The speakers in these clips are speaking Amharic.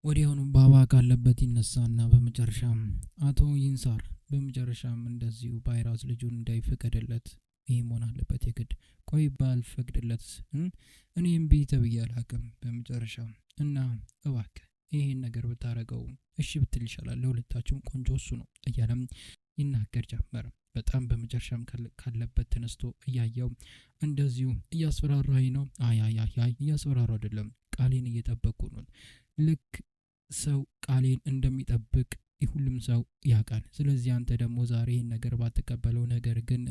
ወዲያውኑ ባባ ካለበት ይነሳና በመጨረሻም አቶ ይንሳር በመጨረሻም እንደዚሁ ቫይረስ ልጁን እንዳይፈቀድለት ይሄ መሆን አለበት የግድ ቆይ ባልፈቅድለትስ እኔም ቤተ ብዬ አላቅም በመጨረሻም እና እባክህ ይሄን ነገር ብታረገው እሺ ብትል ይሻላል ለሁለታችሁም ቆንጆ እሱ ነው እያለም ይናገር ጀመረ። በጣም በመጨረሻም ካለበት ተነስቶ እያየው እንደዚሁ እያስፈራራኝ ነው። አይ እያስፈራራው አይደለም ቃሌን እየጠበቁ ነው። ልክ ሰው ቃሌን እንደሚጠብቅ ሁሉም ሰው ያውቃል። ስለዚህ አንተ ደግሞ ዛሬ ይሄን ነገር ባትቀበለው ነገር ግን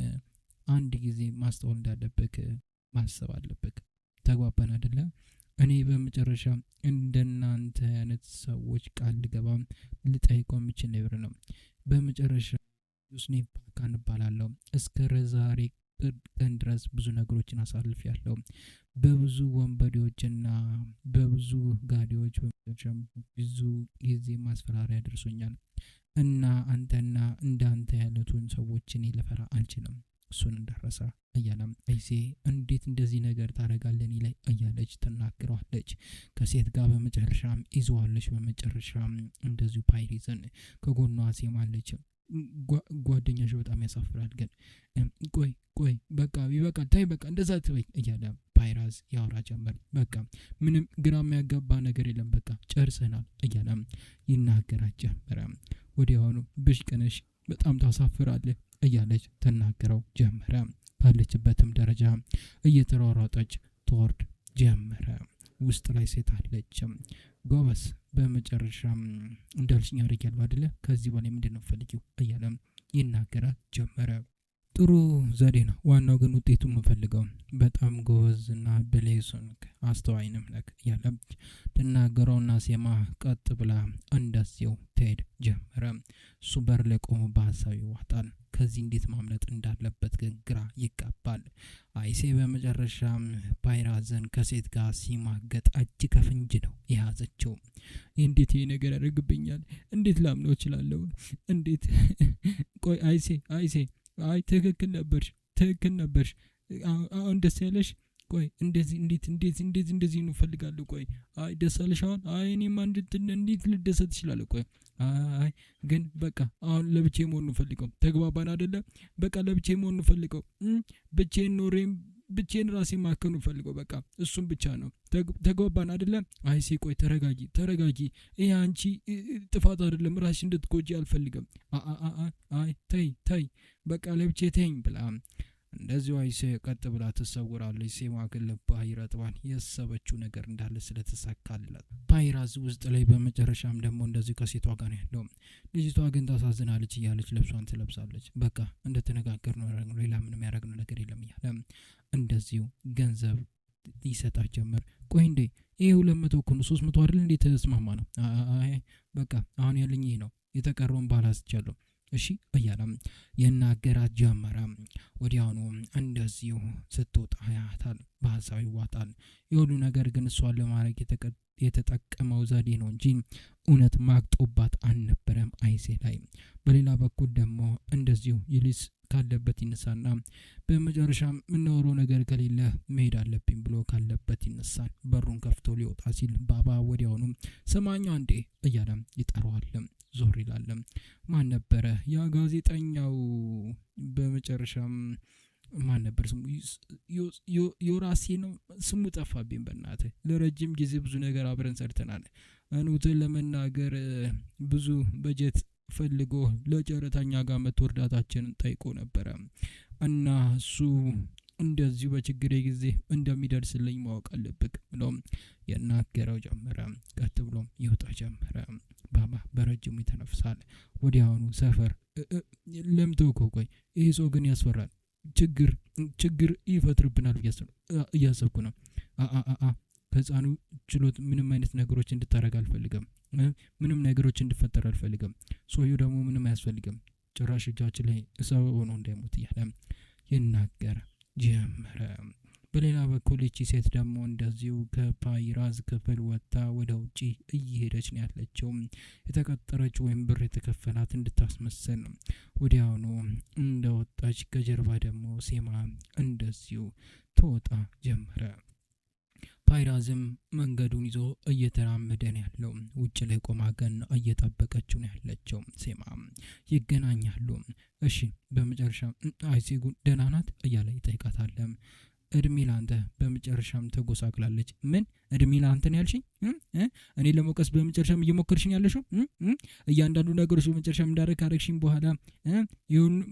አንድ ጊዜ ማስተዋል እንዳለብህ ማሰብ አለብህ። ተግባባን አይደለ? እኔ በመጨረሻ እንደናንተ አይነት ሰዎች ቃል ልገባም ልጠይቀው የምችል ነገር ነው። በመጨረሻ ዩስኔፍ ባካን እባላለሁ። እስከ ዛሬ ቀን ድረስ ብዙ ነገሮችን አሳልፌያለሁ። በብዙ ወንበዴዎችና በብዙ ጋዲዎች በመጨረሻም ብዙ ጊዜ ማስፈራሪያ ደርሶኛል እና አንተና እንዳንተ ያሉትን ሰዎችን ልፈራ አልችልም። እሱን እንዳረሳ እያለም አይሴ እንዴት እንደዚህ ነገር ታደርጋለህ እኔ ላይ እያለች ትናገረዋለች። ከሴት ጋር በመጨረሻም ይዘዋለች። በመጨረሻም እንደዚሁ ፓይሪዝን ከጎኗ ሴማለች። ጓደኛሽ በጣም ያሳፍራል ግን ቆይ በቃ ይበቃል ታይ በቃ እንደዛ ትበይ እያለ ፓይራዝ ያወራ ጀመር። በቃ ምንም ግራ የሚያጋባ ነገር የለም በቃ ጨርሰናል እያለም ይናገራት ጀመረ። ወዲያውኑ ብሽቅንሽ በጣም ታሳፍራለህ እያለች ተናገረው ጀመረ። ካለችበትም ደረጃ እየተሯሯጠች ትወርድ ጀመረ። ውስጥ ላይ ሴት አለች። ጎበስ በመጨረሻም እንዳልሽኝ አድርጊያለሁ አይደለ? ከዚህ በላይ ምንድነው ፈልጊው እያለም ይናገራት ጀመረ። ጥሩ ዘዴ ነው። ዋናው ግን ውጤቱን እንፈልገው። በጣም ጎበዝና ብሌሱን አስተዋይንም ነክ እያለም ትናገረውና ሴማ ቀጥ ብላ እንደዚያው ትሄድ ጀመረ። እሱ በር ላይ ቆሞ በሀሳብ ይዋጣል። ከዚህ እንዴት ማምለጥ እንዳለበት ግን ግራ ይጋባል። አይሴ በመጨረሻም ፓይራዝን ከሴት ጋር ሲማገጥ እጅ ከፍንጅ ነው የያዘችው። እንዴት ይሄ ነገር ያደርግብኛል? እንዴት ላምነው እችላለሁ? እንዴት ቆይ አይሴ አይ ትክክል ነበርሽ አሁን ደስ ያለሽ? ቆይ እንደዚህ ነው ፈልጋለሁ። ቆይ አይ ደስ አለሽ አሁን? አይ እኔማ እንዴት ልደሰት እችላለሁ? ቆይ አይ ግን በቃ አሁን ለብቻዬ መሆን ነው ፈልገው። ተግባባን አይደለ? በቃ ለብቻዬ መሆን ነው ፈልገው። ብቻዬን ኖሬም ብቻዬን ራሴ ማከኑ ፈልገው። በቃ እሱም ብቻ ነው። ተግባባን አይደለ? አይሴ ቆይ ተረጋጊ። ይሄ አንቺ ጥፋት አይደለም። ራስሽ እንድትጎጂ አልፈልግም። አይ ተይ በቃ ለብቻዬ ተይኝ ብላ እንደዚሁ አይሴ ቀጥ ብላ ትሰውራለች። ሴማ ግን ልቧ ይረጥባል። ያሰበችው ነገር እንዳለ ስለተሳካላት ፓይራዝ ውስጥ ላይ በመጨረሻም ደግሞ እንደዚህ ከሴቷ ጋር ነው ያለው። ልጅቷ ግን ታሳዝናለች እያለች ልብሷን ትለብሳለች። በቃ እንደተነጋገር ነው ሌላ ምንም ያደረግነው ነገር የለም እያለ እንደዚሁ ገንዘብ ይሰጣት ጀመር። ቆይ እንዴ ይሄ 200 እኮ ነው 300 አይደል እንዴ? ተስማማ ነው። አይ በቃ አሁን ያለኝ ይሄ ነው። የተቀረውን ባላስቻለሁ እሺ እያለም የናገራት ጀመረ። ወዲያውኑ እንደዚሁ ስትወጣ ያታል። በሀሳብ ይዋጣል። የሁሉ ነገር ግን እሷን ለማድረግ የተጠቀመው ዘዴ ነው እንጂ እውነት ማግጦባት አልነበረም አይሴ ላይ። በሌላ በኩል ደግሞ እንደዚሁ ይልስ ካለበት ይነሳና በመጨረሻም የምናወራው ነገር ከሌለ መሄድ አለብኝ ብሎ ካለበት ይነሳል። በሩን ከፍቶ ሊወጣ ሲል ባባ ወዲያውኑ ሰማኛ እንዴ እያለም ይጠራዋል። ዞር ይላል። ማን ነበረ ያ ጋዜጠኛው? በመጨረሻም ማን ነበር ስሙ? ዮራሴ ነው ስሙ ጠፋብኝ። በእናትህ ለረጅም ጊዜ ብዙ ነገር አብረን ሰርተናል። እውነቱን ለመናገር ብዙ በጀት ፈልጎ ለጨረታኛ ጋር መጥቶ እርዳታችንን ጠይቆ ነበረ እና እሱ እንደዚሁ በችግሬ ጊዜ እንደሚደርስልኝ ማወቅ አለብክ ብሎም የናገረው ጀመረ። ቀጥ ብሎም ይወጣ ጀመረ። ባባ በረጅሙ ይተነፍሳል። ወዲያውኑ ሰፈር ለምተውኮ ቆይ ይሄ ሰው ግን ያስፈራል። ችግር ይፈጥርብናል እያሰብኩ ነው። ከህፃኑ ችሎት ምንም አይነት ነገሮች እንድታረግ አልፈልግም። ምንም ነገሮች እንድፈጠር አልፈልግም። ሰውየው ደግሞ ምንም አያስፈልግም። ጭራሽ እጃችን ላይ ሰው ሆኖ እንዳይሞት እያለ ይናገር ጀመረ። በሌላ በኩል እቺ ሴት ደግሞ እንደዚሁ ከፓይራዝ ክፍል ወጥታ ወደ ውጪ እየሄደች ነው ያለችው። የተቀጠረች ወይም ብር የተከፈላት እንድታስመስል ነው። ወዲያውኑ እንደወጣች ከጀርባ ደግሞ ሴማ እንደዚሁ ትወጣ ጀመረ። ፓይራዝም መንገዱን ይዞ እየተራመደ ነው ያለው። ውጭ ላይ ቆማ ግን እየጠበቀችው ነው ያለችው። ሴማ ይገናኛሉ። እሺ በመጨረሻ አይሴጉ ደህና ናት እያለ ይጠይቃታል። እድሜ ላንተ። በመጨረሻም ተጎሳቅላለች። ምን እድሜ ላንተ ነው ያልሽኝ? እኔ ለመውቀስ በመጨረሻም እየሞከርሽኝ ያለሽው? እያንዳንዱ ነገሮች በመጨረሻም እንዳደረግ ካረግሽኝ በኋላ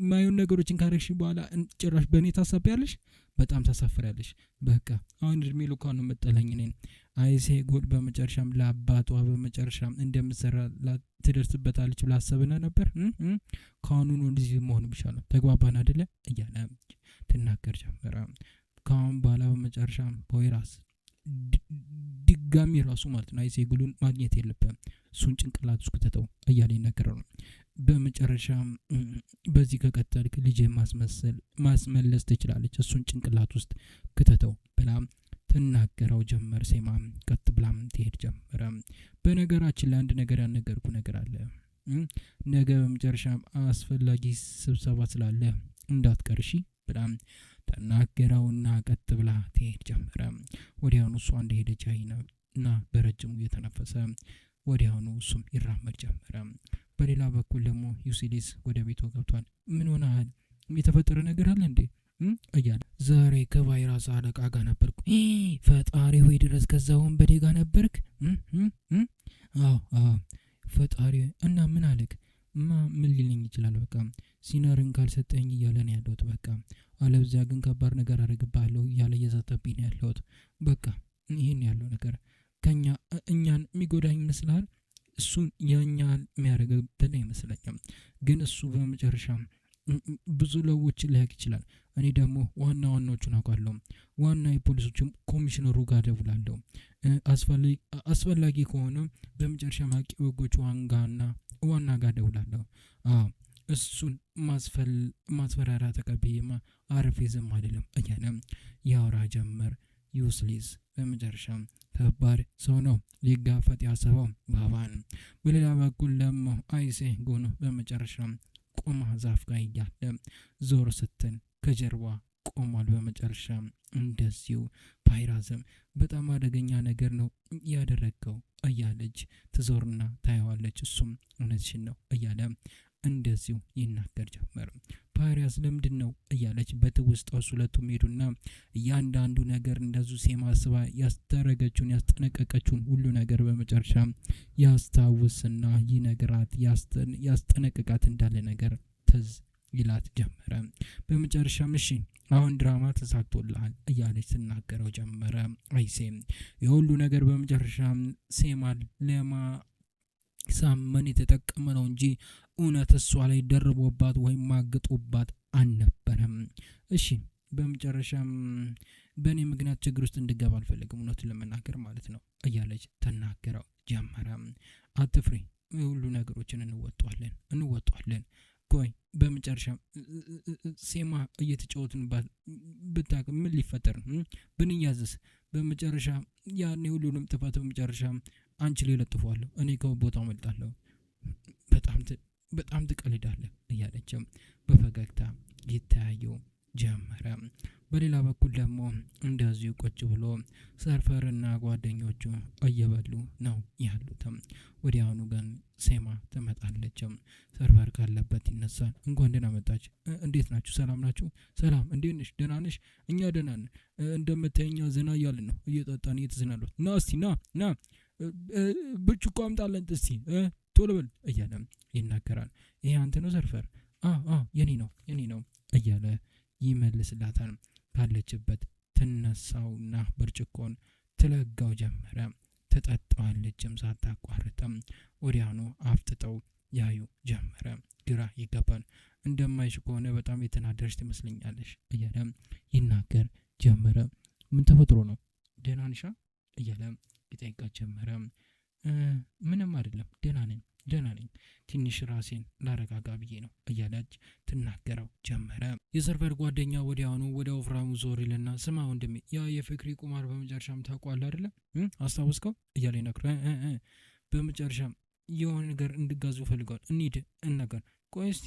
ማየውን ነገሮችን ካረግሽኝ በኋላ ጭራሽ በእኔ ታሳቢያለሽ። በጣም ታሳፍሪያለሽ። በቃ አሁን እድሜ ልኳን ነው መጠለኝ እኔን። አይሴ ጎል በመጨረሻም ለአባቷ በመጨረሻም እንደምትሰራ ትደርስበታለች ብላ አሰብና ነበር። ከአሁኑ እንደዚህ መሆኑ ብቻ ነው። ተግባባን አይደለ እያለ ትናገር ጀመረ። ከአሁን በኋላ በመጨረሻም ፖይራስ ድጋሚ ራሱ ማለት ነው አይሴጉሉን ማግኘት የለብም፣ እሱን ጭንቅላት ውስጥ ከተተው እያለ ይናገረው ነው። በመጨረሻም በዚህ ከቀጠልክ ልጄ ማስመለስ ትችላለች፣ እሱን ጭንቅላት ውስጥ ከተተው ብላም ትናገረው ጀመር። ሴማም ቀጥ ብላም ትሄድ ጀመረ። በነገራችን ላይ አንድ ነገር ያልነገርኩ ነገር አለ። ነገ በመጨረሻም አስፈላጊ ስብሰባ ስላለ እንዳትቀርሺ ብላም ተናገረውና ቀጥ ብላ ትሄድ ጀመረ። ወዲያውኑ እሷ እንደሄደች አይና በረጅሙ እየተነፈሰ ወዲያውኑ እሱም ይራመድ ጀመረ። በሌላ በኩል ደግሞ ዩሲሊስ ወደ ቤቱ ገብቷል። ምን ሆነሃል? የተፈጠረ ነገር አለ እንዴ እያለ ዛሬ ከቫይራስ አለቃ ጋር ነበርኩ። ፈጣሪ ሆይ ድረስ ከዛ ወንበዴ ጋር ነበርክ? አዎ ፈጣሪ እና ምን አለክ? ምን ሊልኝ ይችላል? በቃ ሲነርን ካልሰጠኝ እያለ ነው ያለሁት። በቃ አለብዚያ ግን ከባድ ነገር አደርግብሃለሁ እያለ እየዛተብኝ ነው ያለሁት። በቃ ይህን ያለው ነገር ከኛ እኛን የሚጎዳኝ ይመስልሃል? እሱን የእኛን የሚያደርግብን አይመስለኝም። ግን እሱ በመጨረሻ ብዙ ለውጦችን ሊያቅ ይችላል። እኔ ደግሞ ዋናዎቹን አውቃለሁ። ዋና የፖሊሶችም ኮሚሽነሩ ጋር ደውላለሁ። አስፈላጊ ከሆነ በመጨረሻ ማቂ ወጎች ዋና ጋር ደውላለሁ። እሱን ማስፈራሪያ ተቀብዬማ አረፌ ዝም አይደለም እያለ ያወራ ጀመር ዩስሊስ። በመጨረሻም ከባድ ሰው ነው ሊጋፈጥ ያሰበው ባባን። በሌላ በኩል ደግሞ አይሴ ጎኖ በመጨረሻም ቆማ ዛፍ ጋር እያለ ዞር ስትል ከጀርባ ቆሟል። በመጨረሻም እንደዚሁ ፓይራዝም በጣም አደገኛ ነገር ነው ያደረገው እያለች ትዞርና ታየዋለች። እሱም እውነትሽን ነው እያለ እንደዚሁ ይናገር ጀመር። ፓይራስ ለምንድን ነው እያለች በትውስጣው ሁለቱም ሄዱና እያንዳንዱ ነገር እንደዚሁ ሴማስባ ያስተረገችውን ያስጠነቀቀችውን ሁሉ ነገር በመጨረሻ ያስታውስና ይነግራት ያስጠነቅቃት እንዳለ ነገር ትዝ ይላት ጀመረ። በመጨረሻም እሺ አሁን ድራማ ተሳክቶልሃል እያለች ትናገረው ጀመረ። አይሴም የሁሉ ነገር በመጨረሻ ሴማል ለማሳመን የተጠቀመ ነው እንጂ እውነት እሷ ላይ ደርቦባት ወይም ማግጦባት አልነበረም። እሺ በመጨረሻም በእኔ ምክንያት ችግር ውስጥ እንድገባ አልፈልግም፣ እውነቱን ለመናገር ማለት ነው እያለች ተናገረው ጀመረ። አትፍሪ፣ ሁሉ ነገሮችን እንወጣለን። ቆይ በመጨረሻ ሴማ እየተጫወትንባት ብታውቅ ምን ሊፈጠር ብንያዝስ? በመጨረሻ ያኔ ሁሉንም ጥፋት በመጨረሻ አንቺ ላይ ለጥፏለሁ፣ እኔ ከቦታው መልጣለሁ። በጣም ትቀልዳለህ እያለችም በፈገግታ ይተያየው ጀመረ። በሌላ በኩል ደግሞ እንደዚሁ ቁጭ ብሎ ሰርፈርና ጓደኞቹ እየበሉ ነው ያሉትም። ወዲያውኑ ግን ሴማ ትመጣለችም። ሰርፈር ካለበት ይነሳል። እንኳን ደህና መጣች። እንዴት ናችሁ? ሰላም ናችሁ? ሰላም፣ እንዴት ነሽ? ደህና ነሽ? እኛ ደህና ነን። እንደምታየኛ ዘና እያልን ነው፣ እየጠጣን እየተዝናናን። ና እስቲ ና ብርጭቆ አምጣለን እስቲ ቶሎ በል እያለ ይናገራል። ይሄ አንተ ነው ሰርፈር? የኔ ነው እያለ ይመልስላታል። ካለችበት ትነሳውና ብርጭቆን ትለጋው ጀመረ። ትጠጣዋለችም ሳታቋርጥም። ወዲያውኑ አፍጥጠው ያዩ ጀመረ። ግራ ይገባል። እንደማይሽ ከሆነ በጣም የተናደርሽ ትመስለኛለሽ እያለ ይናገር ጀመረ። ምን ተፈጥሮ ነው? ደህና ነሽ እያለ ይጠይቃት ጀመረ። ምንም አይደለም፣ ደህና ነኝ፣ ትንሽ ራሴን ላረጋጋ ብዬ ነው እያለች ትናገረው ጀመረ። የሰርፈር ጓደኛ ወዲያውኑ ወደ ወፍራሙ ዞር ይልና ስማ ወንድሜ፣ ያ የፍቅሪ ቁማር በመጨረሻም ታውቋል አይደለ? አስታውስከው እያለ ይነግረው። በመጨረሻም የሆነ ነገር እንድጋዙ ፈልገዋል፣ እንሂድ እነገር። ቆይ እስቲ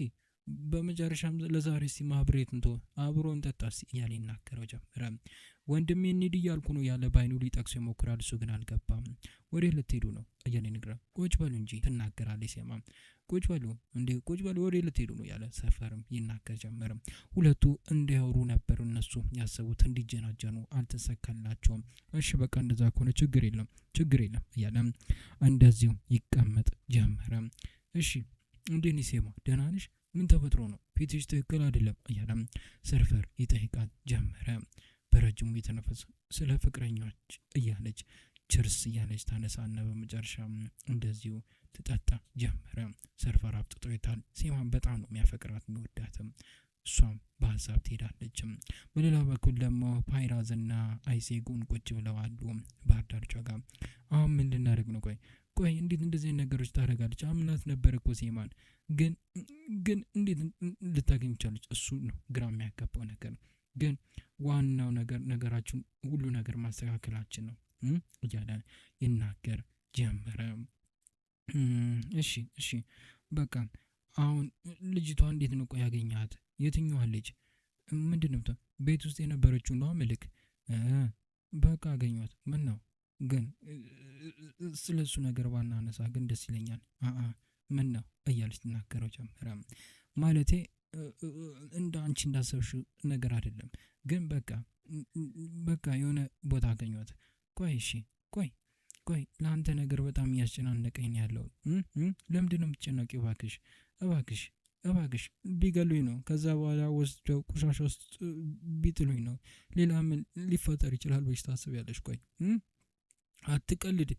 በመጨረሻም ለዛሬ እስቲ ማብሬት እንቶ አብሮ እንጠጣ እያለ ይናገረው ጀመረ። ወንድሜ እንሂድ እያልኩ ነው ያለ በአይኑ ሊጠቅሱ ይሞክራል። እሱ ግን አልገባም። ወዴት ልትሄዱ ነው እያለ ይነግራል። ቁጭ በሉ እንጂ ትናገራለች ሴማም። ቁጭ በሉ እንዴ ቁጭ በሉ ወዴት ልትሄዱ ነው ያለ ሰፈርም ይናገር ጀመረ። ሁለቱ እንዲያወሩ ነበር እነሱ ያሰቡት፣ እንዲጀናጀኑ አልተሰካላቸውም። እሺ በቃ እንደዛ ከሆነ ችግር የለም እያለ እንደዚሁ ይቀመጥ ጀመረ። እሺ እንዴት ነሽ ሴማ ደህና ነሽ? ምን ተፈጥሮ ነው ፊትሽ ትክክል አይደለም እያለ ሰርፈር ይጠይቃት ጀመረ። በረጅሙ የተነፈሰ ስለ ፍቅረኞች እያለች ችርስ እያለች ታነሳና በመጨረሻ እንደዚሁ ትጠጣ ጀመረ። ሰርፈር አፍጥጦ ይታል። ሴማን በጣም ነው የሚያፈቅራት የሚወዳትም። እሷም በሀሳብ ትሄዳለችም። በሌላ በኩል ደግሞ ፓይራዝና አይሴጉን ቁጭ ብለዋሉ ባህር ዳርቻ ጋር። አሁን ምን ልናደርግ ነው? ቆይ እንዴት እንደዚህ ነገሮች ታደርጋለች? አምናት ነበር እኮ ሴማን ግን እንዴት ልታገኝ ቻለች? እሱ ነው ግራ የሚያጋባው ነገር። ግን ዋናው ነገራችን ሁሉ ነገር ማስተካከላችን ነው እያለ ይናገር ጀመረ። እሺ በቃ አሁን ልጅቷ እንዴት ነው ቆይ ያገኛት? የትኛዋ ልጅ? ምንድነው ቤት ውስጥ የነበረችው ነው ምልክ? በቃ አገኘኋት። ምን ነው ግን ስለሱ ነገር ባናነሳ ግን ደስ ይለኛል። ምን ነው እያለች ትናገረው ጀመረ። ማለቴ እንደ አንቺ እንዳሰብሽው ነገር አይደለም፣ ግን በቃ የሆነ ቦታ አገኘኋት። ቆይ ለአንተ ነገር በጣም እያስጨናነቀኝ ያለው ለምንድን ነው የምትጨነቂው? እባክሽ ቢገሉኝ ነው፣ ከዛ በኋላ ወስደው ቆሻሻ ውስጥ ቢጥሉኝ ነው። ሌላ ምን ሊፈጠር ይችላል ብለሽ ታስቢያለሽ? ቆይ አትቀልድ፣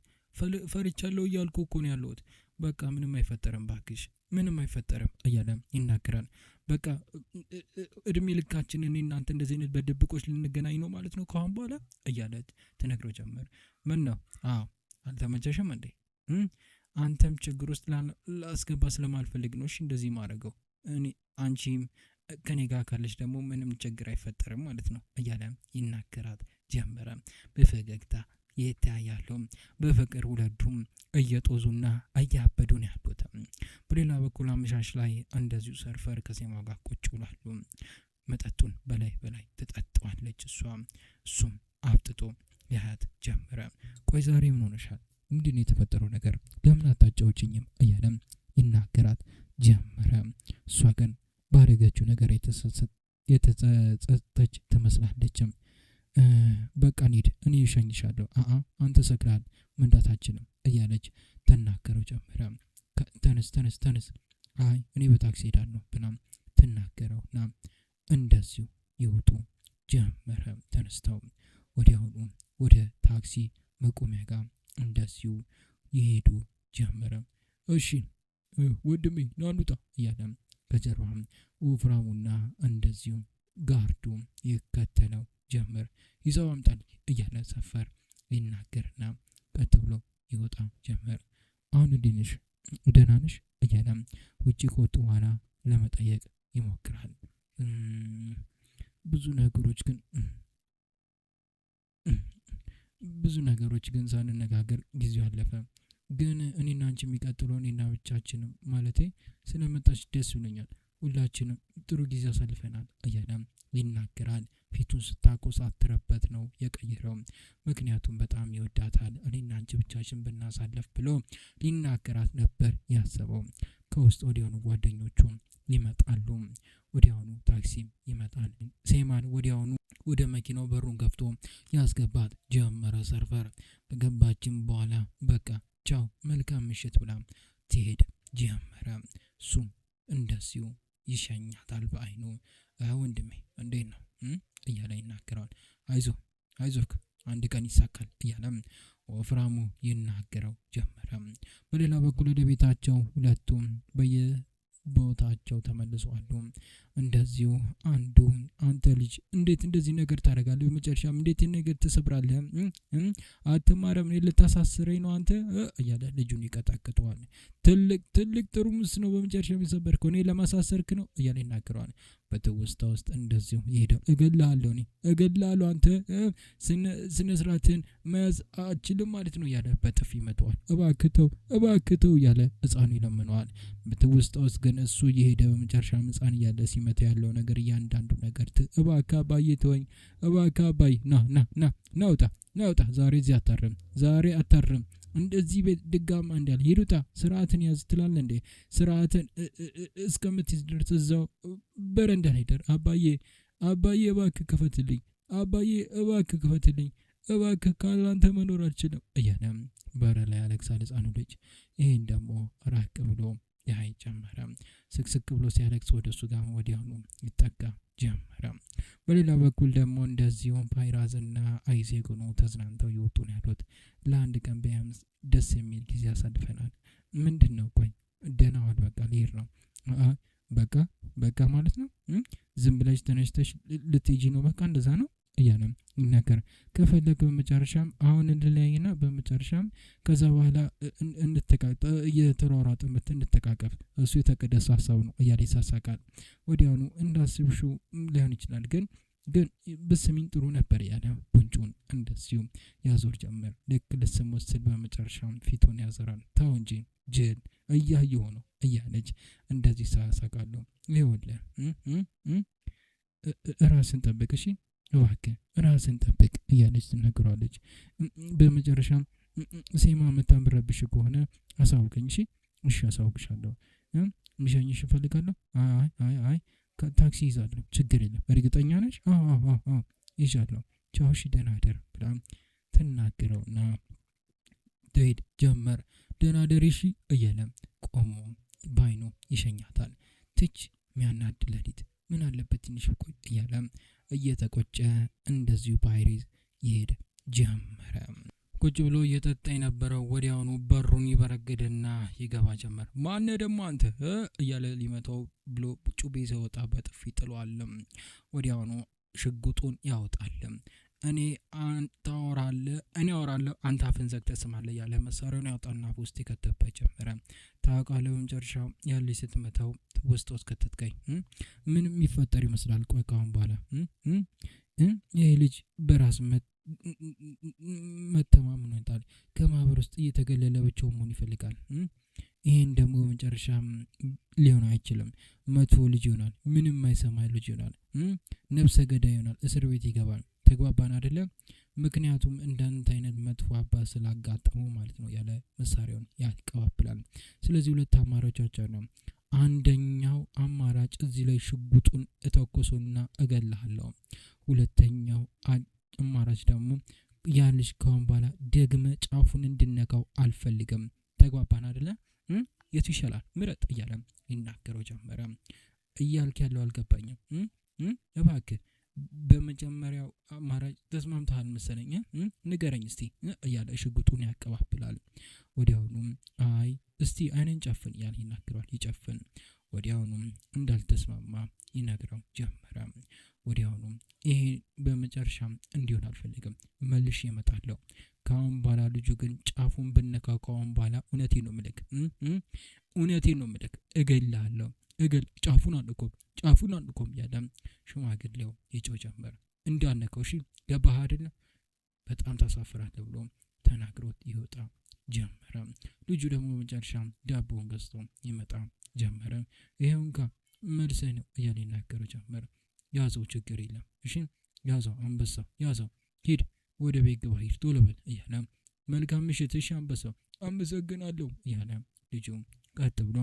ፈርቻለሁ እያልኩ እኮ ነው ያለሁት። በቃ ምንም አይፈጠርም ባክሽ፣ ምንም አይፈጠርም እያለ ይናገራል። በቃ እድሜ ልካችን እኔ እናንተ እንደዚህ አይነት በድብቆች ልንገናኝ ነው ማለት ነው ከአሁን በኋላ እያለች ትነግረው ጀመር። ምን ነው አልተመቸሽም እንዴ? አንተም ችግር ውስጥ ላስገባ ስለማልፈልግ ነው እሺ እንደዚህ ማድረገው። እኔ አንቺም ከኔ ጋር ካለች ደግሞ ምንም ችግር አይፈጠርም ማለት ነው እያለ ይናገራት ጀመረ። በፈገግታ ይታያሉ። በፍቅር ሁለቱም እየጦዙና እያበዱ ነው ያሉት። በሌላ በኩል አመሻሽ ላይ እንደዚሁ ሰርፈር ከሴማ ጋር ቁጭ ብሏሉ። መጠጡን በላይ ትጠጣዋለች እሱም አፍጥጦ ያያት ጀመረ። ቆይ ዛሬ ምን ሆነሻል? ምንድነው የተፈጠረው ነገር? ለምን አታጫውችኝም? እያለም ይናገራት ጀመረ። እሷ ግን ባደረገችው ነገር የተጸጸተች ትመስላለችም። በቃ እንሂድ፣ እኔ እሸኝሻለሁ። አንተ ሰክራል፣ መንዳት አትችልም እያለች ተናገረው ጀመረ። ተነስ፣ አይ እኔ በታክሲ ሄዳለሁ ብላም ትናገረውና እንደዚሁ ይወጡ ጀመረ። ተነስተው ወዲያውኑ ወደ ታክሲ መቆሚያ ጋር እንደዚሁ ይሄዱ ጀመረ። እሺ ወንድሜ ና እንውጣ እያለ ከጀርባም ወፍራሙና እንደዚሁ ጋርዱ ይከተለው ጀመር። ይዘው አምጣልኝ እያለ ሰፈር ይናገርና ቀጥ ብሎ ይወጣ ጀመር። አሁን እንዴት ነሽ? ደህና ነሽ? እያለ ውጪ ከወጡ በኋላ ለመጠየቅ ይሞክራል። ብዙ ነገሮች ግን ሳንነጋገር ጊዜው አለፈ። ግን እኔና አንቺ የሚቀጥለው እኔና ብቻችንም ማለቴ ስለመጣች ደስ ብሎኛል። ሁላችንም ጥሩ ጊዜ አሳልፈናል እያለ ይናገራል። ፊቱን ስታኮሳትርበት ነው የቀየረው። ምክንያቱም በጣም ይወዳታል። እኔና አንቺ ብቻችን ብናሳለፍ ብሎ ሊናገራት ነበር ያሰበው። ከውስጥ ወዲያውኑ ጓደኞቹ ይመጣሉ። ወዲያውኑ ታክሲም ይመጣል። ሴማን ወዲያውኑ ወደ መኪናው በሩን ከፍቶ ያስገባት ጀመረ። ሰርፈር ከገባችን በኋላ በቃ ቻው መልካም ምሽት ብላ ትሄድ ጀመረ። እሱም እንደዚሁ ይሸኛታል በአይኑ። ወንድሜ እንዴት ነው እያለ ይናገረዋል። አይዞክ አንድ ቀን ይሳካል እያለም ወፍራሙ ይናገረው ጀመረ። በሌላ በኩል ወደ ቤታቸው ሁለቱም በየቦታቸው ተመልሰዋል። እንደዚሁ አንዱ አንተ ልጅ እንዴት እንደዚህ ነገር ታደርጋለህ? በመጨረሻም እንዴት ነገር ትሰብራለህ? አትማረም? እኔን ልታሳስረኝ ነው አንተ እያለ ልጁን ይቀጠቅጠዋል። ትልቅ ጥሩምስ ነው በመጨረሻም የሰበርከው፣ እኔ ለማሳሰርክ ነው እያለ ይናገረዋል። በትውስታ ውስጥ እንደዚሁ ይሄዳል። እገላለሁ አንተ ስነ ስርዓትን መያዝ አችልም ማለት ነው እያለ በጥፊ ይመታዋል። እባክተው እያለ ህፃኑ ይለምነዋል። በትውስታ ውስጥ ግን እሱ እየሄደ በመጨረሻም ህፃን እያለ ሲመታ ያለው ነገር እያንዳንዱ ነገር እባክህ አባዬ ተወኝ፣ እባክህ አባዬ ናውጣ ዛሬ እዚህ አታርም እንደዚህ ቤት ድጋም አንዳል ሄዱታ ስርዓትን ያዝ ትላለህ እንዴ? ስርዓትን እስከምትይዝ ድረስ እዛው በረንዳ ላይ ደር። አባዬ እባክህ ክፈትልኝ፣ አባዬ እባክህ ክፈትልኝ፣ እባክህ ካላንተ መኖር አልችልም እያለ በር ላይ ያለቅሳል ህፃኑ ልጅ። ይሄን ደግሞ ራቅ ብሎ ያይ ጀመረ። ስቅስቅ ብሎ ሲያለቅስ ወደሱ ጋር ወዲያውኑ ይጠጋ ጀመረ። በሌላ በኩል ደግሞ እንደዚሁ ፓይራዝና አይዜክ ሆነው ተዝናንተው ይወጡ ነው ያሉት። ለአንድ ቀን ቢያንስ ደስ የሚል ጊዜ ያሳልፈናል። ምንድነው? ቆይ ደህና ዋል፣ በቃ ልሄድ ነው። በቃ ማለት ነው? ዝም ብለሽ ተነስተሽ ልትሄጂ ነው? በቃ እንደዛ ነው እያለም ይናገር። ከፈለገ በመጨረሻም አሁን እንለያይና በመጨረሻም ከዛ በኋላ እየተሯሯጥን እንተቃቀፍ፣ እሱ የተቀደሰ ሀሳብ ነው እያለ ይሳሳቃል። ወዲያውኑ እንዳስብሹ ሊሆን ይችላል ግን ብስሚኝ ጥሩ ነበር ያለ ጉንጩን እንደዚሁ ያዞር ጀመር። ልክ ልስም ወስል በመጨረሻም ፊቱን ያዞራል። ታው እንጂ ጅል እያየሁ ነው እያለች እንደዚህ ሳሳቃሉ። ይኸውልህ ራስን ጠብቅ እሺ፣ እባክህ ራስን ጠብቅ እያለች ትነግረዋለች። በመጨረሻም ሴማ መታምረብሽ ከሆነ አሳውቀኝ እሺ አሳውቅሻለሁ። ምሸኝሽ እፈልጋለሁ። አይ ታክሲ ይዛለሁ፣ ችግር የለም። እርግጠኛ ነሽ? አዎ ይዣለሁ። ቻው እሺ ደህና ደር ብላ ትናገረውና ትሄድ ጀመር። ደህና ደር እሺ እያለ ቆሞ ባይኑ ይሸኛታል። ትች ሚያናድ ሌሊት ምን አለበት ትንሽ ቆይ እያለ እየተቆጨ እንደዚሁ ፓይሬዝ ይሄድ ጀመረ። ቁጭ ብሎ እየጠጣ የነበረው ወዲያውኑ በሩን ይበረግድና ይገባ ጀመር። ማነ ደግሞ አንተ እያለ ሊመታው ብሎ ጩቤ ሲወጣ በጥፊ ጥሏል። ወዲያውኑ ሽጉጡን ያወጣል። እኔ አወራለሁ አንተ አፍን ዘግተህ ትሰማለህ እያለ መሳሪያውን ያወጣና ውስጥ ይከተበት ጀመረ። ታውቃለህ በመጨረሻው ያለች ስትመታው ውስጥ ከተትከኝ ምንም የሚፈጠር ይመስላል። ቆይ ካሁን በኋላ ይሄ ልጅ በራስ መተማመን ይጣል ከማህበር ውስጥ እየተገለለ ብቻውን መሆን ይፈልጋል። ይሄን ደግሞ በመጨረሻም ሊሆን አይችልም። መጥፎ ልጅ ይሆናል፣ ምንም አይሰማ ልጅ ይሆናል፣ ነፍሰ ገዳይ ይሆናል፣ እስር ቤት ይገባል። ተግባባን አይደለ? ምክንያቱም እንዳንተ አይነት መጥፎ አባት ስላጋጠመው ማለት ነው ያለ መሳሪያውን ያቀባብላል። ስለዚህ ሁለት አማራጮች ነው። አንደኛው አማራጭ እዚህ ላይ ሽጉጡን እተኮሰውና እገልሃለሁ። ሁለተኛው አማራጭ ደግሞ ያን ልጅ ካሁን በኋላ ደግመ ጫፉን እንድነካው አልፈልግም። ተግባባን አይደለ? የቱ ይሻላል ምረጥ እያለ ይናገረው ጀመረ። እያልክ ያለው አልገባኝም። እባክህ በመጀመሪያው አማራጭ ተስማምተሃል መሰለኝ፣ ንገረኝ እስቲ እያለ ሽጉጡን ያቀባብላል። ወዲያውኑ አይ እስቲ አይነን ጨፍን እያለ ይናገረዋል። ይጨፍን። ወዲያውኑ እንዳልተስማማ ይነግረው ጀመረ። ወዲያውኑ ይሄ በመጨረሻም እንዲሆን አልፈልግም፣ መልሼ እመጣለሁ። ካሁን በኋላ ልጁ ግን ጫፉን ብነካው ካሁን በኋላ እውነቴን ነው የምልክ እገልሃለሁ። ጫፉን አንቆም እያለ ሽማግሌው ይጮህ ጀመር። እንዳነከው እሺ ገባህ አይደለ? በጣም ታሳፍራለህ ብሎ ተናግሮት ይወጣ ጀመረ። ልጁ ደግሞ በመጨረሻም ዳቦውን ገዝቶ ይመጣ ጀመረ። ይሄውን መልሰህ ነው እያለ ይናገረው ጀመረ። ያዘው ችግር የለም እሺ ያዘው፣ አንበሳው ያዘው፣ ሂድ ወደ ቤት ግባ፣ ሂድ ቶሎ በል እያለ መልካም ምሽት እሺ አንበሳው አመሰግናለሁ እያለ ልጁ ቀጥ ብሎ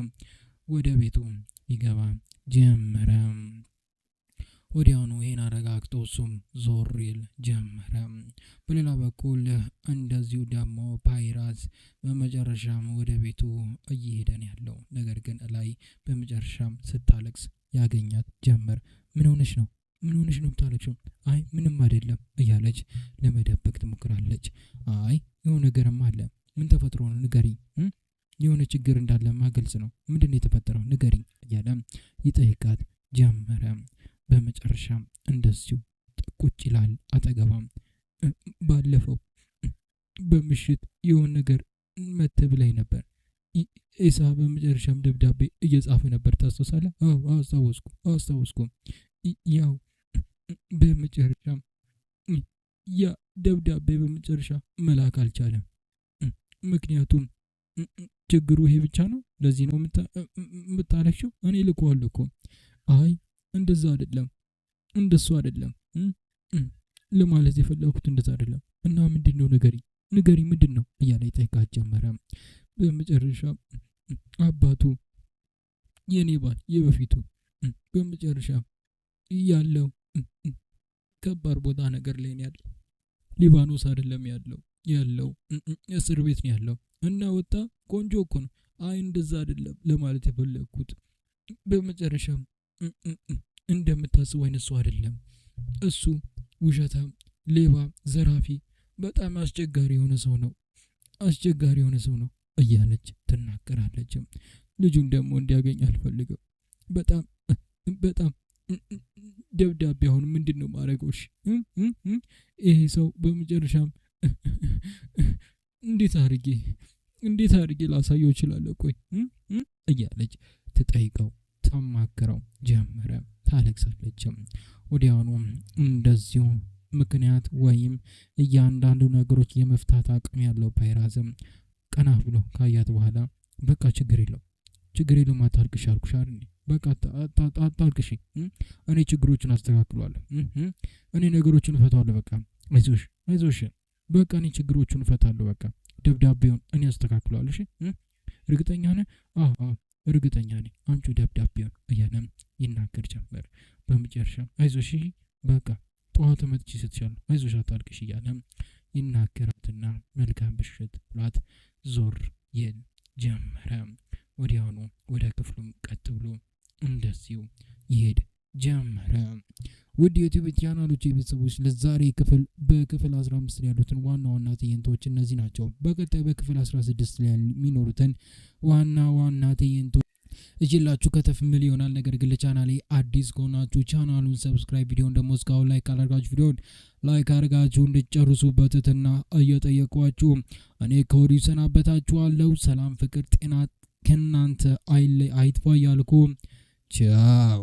ወደ ቤቱ ይገባ ጀመረ። ወዲያውኑ ይሄን አረጋግጦ እሱም ዞር ይል ጀመረ። በሌላ በኩል እንደዚሁ ደግሞ ፓይራዝ በመጨረሻም ወደ ቤቱ እየሄደን ያለው ነገር ግን ላይ በመጨረሻም ስታለቅስ ያገኛት ጀመር። ምን ሆነሽ ነው የምታለቅሽው? አይ ምንም አይደለም እያለች ለመደበቅ ትሞክራለች። አይ የሆነ ነገርም አለ። ምን ተፈጥሮ ነው ንገሪኝ፣ የሆነ ችግር እንዳለማ ግልጽ ነው። ምንድነው የተፈጠረው ንገሪኝ እያለ ይጠይቃት ጀመረ። በመጨረሻም እንደዚሁ ቁጭ ይላል አጠገቧም። ባለፈው በምሽት የሆነ ነገር መተህ ብላኝ ነበር። ኢሳ በመጨረሻም ደብዳቤ እየጻፈ ነበር ታስታውሳለህ? አዎ አስታወስኩ። ያው በመጨረሻም ያ ደብዳቤ በመጨረሻ መላክ አልቻለም። ምክንያቱም ችግሩ ይሄ ብቻ ነው። ለዚህ ነው የምታለቅሽው? እኔ ልኮዋለሁ እኮ። አይ እንደዛ አይደለም፣ እንደሱ አይደለም ለማለት የፈለኩት እንደዛ አይደለም። እና ምንድነው ንገሪ ምንድነው እያለ ይጠይቃት ጀመረ። በመጨረሻ አባቱ የኔ ባል የበፊቱ በመጨረሻ ያለው ከባድ ቦታ ነገር ላይ ነው ያለው። ሊባኖስ አይደለም ያለው እስር ቤት ነው ያለው። እና ወጣ ቆንጆ እኮ ነው። አይ እንደዛ አይደለም ለማለት የፈለኩት በመጨረሻም እንደምታስበው አይነት ሰው አይደለም። እሱ ውሸታም፣ ሌባ፣ ዘራፊ፣ በጣም አስቸጋሪ የሆነ ሰው ነው እያለች ትናገራለች። ልጁን ደግሞ እንዲያገኝ አልፈልግም። በጣም ደብዳቤ አሁን ምንድነው ማድረገው? ይሄ ሰው በመጨረሻም እንዴት አድርጌ ላሳየው እችላለሁ? ቆይ እያለች ትጠይቀው ታማክረው ጀመረ። ታለቅሳለች። ወዲያውኑ እንደዚሁ ምክንያት ወይም እያንዳንዱ ነገሮች የመፍታት አቅም ያለው ፓይራዝም ቀና ብሎ ካያት በኋላ በቃ ችግር የለውም አታልቅሽ አልኩሽ አይደል? በቃ አታልቅሽ፣ እኔ ችግሮችን አስተካክላለሁ። እኔ ነገሮችን እፈታለሁ። በቃ አይዞሽ በቃ እኔ ችግሮችን እፈታለሁ። በቃ ደብዳቤውን እኔ አስተካክላለሁ። እሺ እርግጠኛ ነህ? አዎ እርግጠኛ ነኝ። አንቺ ደብዳቤውን እያለም ይናገር ጀመር። በመጨረሻ አይዞሽ በቃ ጠዋት መጥቼ ስትሻል አይዞሽ አታልቅሽ እያለም ይናገራትና መልካም ምሽት ብሏት ዞር ይል ጀመረ። ወዲያውኑ ወደ ክፍሉም ቀጥ ብሎ እንደዚሁ ይሄድ ጀመረ። ውድ የዩቲዩብ ቻናሎች ቤተሰቦች ለዛሬ በክፍል 15 ላይ ያሉትን ዋና ትዕይንቶች እነዚህ ናቸው። በቀጣይ በክፍል 16 ላይ የሚኖሩትን ዋና ትዕይንቶች እጅላችሁ ከተፍ ምል ይሆናል። ነገር ግን ለቻናሌ አዲስ ከሆናችሁ ቻናሉን ሰብስክራይብ፣ ቪዲዮን ደግሞ እስካሁን ላይክ ካላደረጋችሁ ቪዲዮን ላይክ አድርጋችሁ እንድትጨርሱ በትህትና እየጠየቅኳችሁ እኔ ከወዲሁ ሰናበታችኋለሁ። ሰላም፣ ፍቅር፣ ጤና ከእናንተ አይጥፋ እያልኩ ቻው።